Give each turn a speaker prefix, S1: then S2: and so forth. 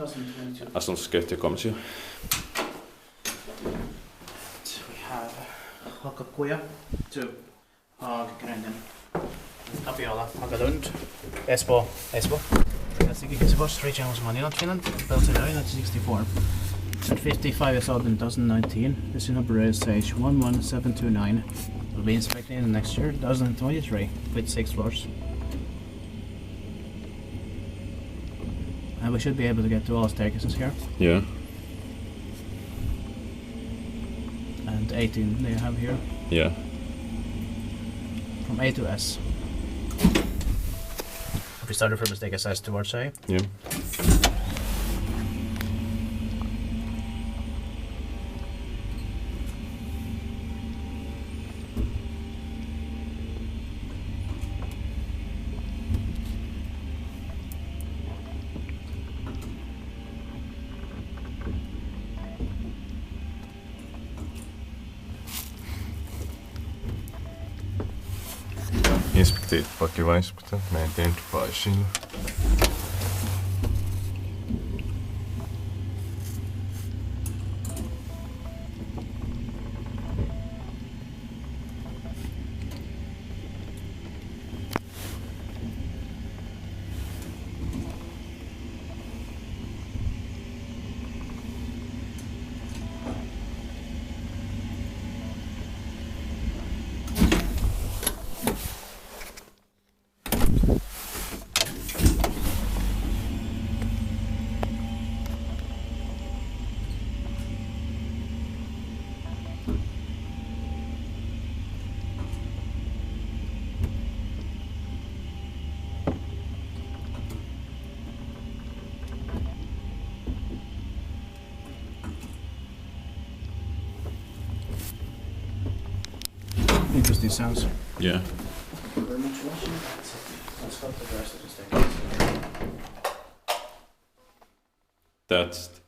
S1: 2022.
S2: Alltså de skrev till kommer ju.
S1: We have Hakakuja to Hakakuja, Tapiola, Hakalund, Espoo. Espoo, 3 channels money, not Finland, built in 1964. Turned 55 years old in 2019. This number is stage 11729. Will be inspected in the next year, 2023, with 6 floors. And we should be able to get to all staircases here.
S2: Yeah.
S1: And 18 they have here.
S2: Yeah.
S1: From A to S. If we started from the staircase S towards A.
S2: Yeah. Inspekteerpakje wijspakje, maintained paisilla.
S1: Interesting sounds.
S2: Yeah.
S1: Thank you very much for watching. Let's go to the rest of the staircase.
S2: That's